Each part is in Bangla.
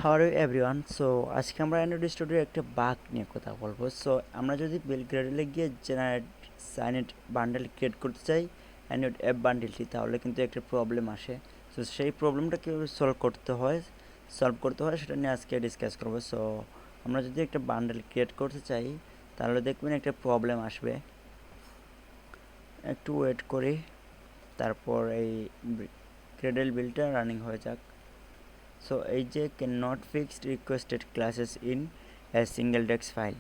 How are you everyone. So আজকে আমরা অ্যান্ড্রয়েড স্টুডিওর একটা বাগ নিয়ে কথা বলবো। সো আমরা যদি বিল্ড গ্রেডলে গিয়ে জেনারেট সাইনেট বান্ডেল ক্রিয়েট করতে চাই অ্যান্ড্রয়েড অ্যাপ বান্ডেলটি, তাহলে কিন্তু একটা প্রবলেম আসে। সো সেই প্রবলেমটা কীভাবে সলভ করতে হয় সেটা নিয়ে আজকে ডিসকাস করবো। সো আমরা যদি একটা বান্ডেল ক্রিয়েট করতে চাই তাহলে দেখবেন একটা প্রবলেম আসবে। একটু ওয়েট করি, তারপর এই ক্রেডেল বিলটা রানিং হয়ে যাক। সো এই যে can not fixed requested classes in a single text file.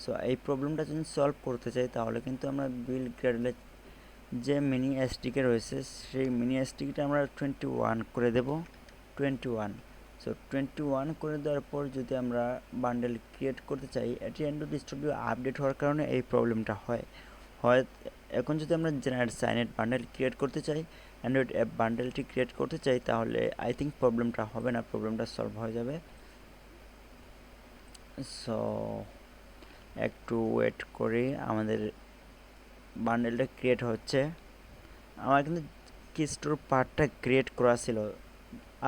So এই প্রবলেমটা যদি সলভ করতে চাই তাহলে কিন্তু আমরা বিল্ড গ্রেডেলের যে মিনি এসটিকে রয়েছে সেই মিনি এসটিকেটা আমরা 21 করে দেব। 21। সো 21 করে দেওয়ার পর যদি আমরা বান্ডেল ক্রিয়েট করতে চাই, এটি অ্যান্ড্রয়েড স্টুডিও আপডেট হওয়ার কারণে এই প্রবলেমটা হয়। এখন যদি আমরা জেনারেট সাইনেট বান্ডেল ক্রিয়েট করতে চাই, অ্যান্ড্রয়েড অ্যাপ বান্ডেলটি ক্রিয়েট করতে চাই, তাহলে আই থিঙ্ক প্রবলেমটা হবে না, প্রবলেমটা সলভ হয়ে যাবে। সো একটু ওয়েট করি, আমাদের বান্ডেলটা ক্রিয়েট হচ্ছে। আমার কিন্তু কি স্টোর পার্টটা ক্রিয়েট করা ছিল,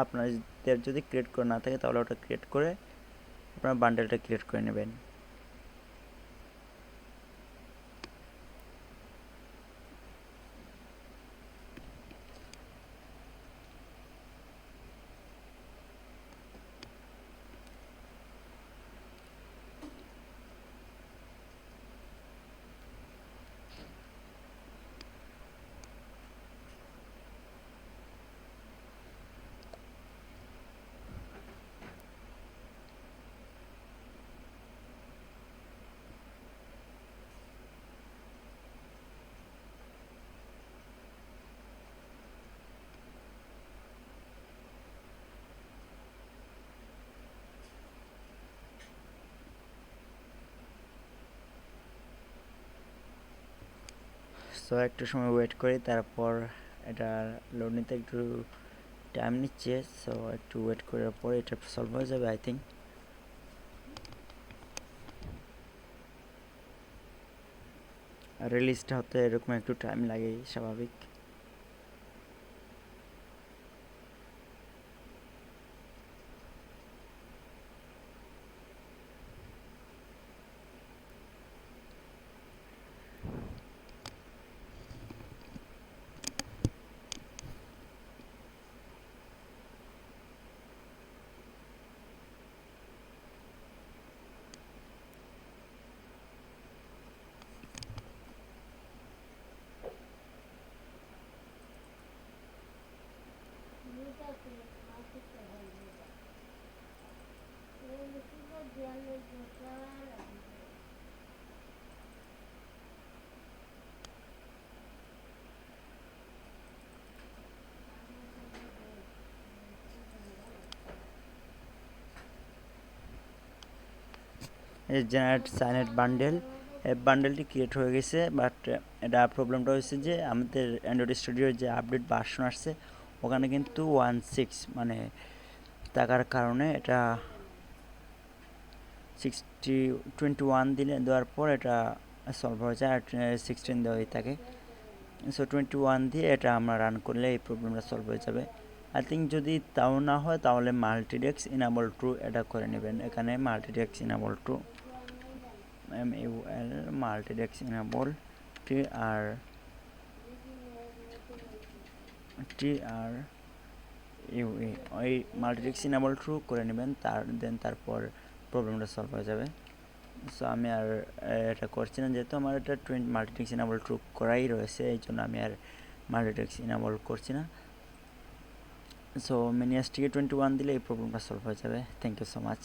আপনাদের যদি ক্রিয়েট করা না থাকে তাহলে ওটা ক্রিয়েট করে আপনার বান্ডেলটা ক্রিয়েট করে নেবেন। সো একটু সময় ওয়েট করি, তারপর এটা লোড নিতে একটু টাইম নিচ্ছে। সো একটু ওয়েট করার পর এটা সলভ হয়ে যাবে আই থিঙ্ক। রিলিজটা হতে এরকম একটু টাইম লাগে, স্বাভাবিক। এই জেনারেট সাইনেট বান্ডেল অ্যাপ বান্ডেলটি ক্রিয়েট হয়ে গেছে, বাট এটা প্রবলেমটা হয়েছে যে আমাদের অ্যান্ড্রয়েড স্টুডিওর যে আপডেট ভার্সন আসছে ওখানে কিন্তু 16 মানে থাকার কারণে এটা 21 দেওয়ার পর এটা সলভ হয়ে যায়, আর 16 দেওয়াই থাকে। সো 21 দিয়ে এটা আমরা রান করলে এই প্রবলেমটা সলভ হয়ে যাবে আই থিঙ্ক। যদি তাও না হয় তাহলে মাল্টিডেক্স ইনাবল ট্রু এটা করে নেবেন। এখানে multidex enable true MUL multidex enable TRUE ওই মাল্টিডেক্স ইনাবল ট্রু করে নেবেন, তারপর প্রবলেমটা সলভ হয়ে যাবে। সো আমি আর এটা করছি না, যেহেতু আমার এটা মাল্টিডেক্স ইনাবল ট্রু করাই রয়েছে, এই জন্য আমি আর মাল্টিডেক্স ইনাবল করছি না। সো মিনিয়াসটিকে 21 দিলে এই প্রবলেমটা সলভ হয়ে যাবে। Thank you so much.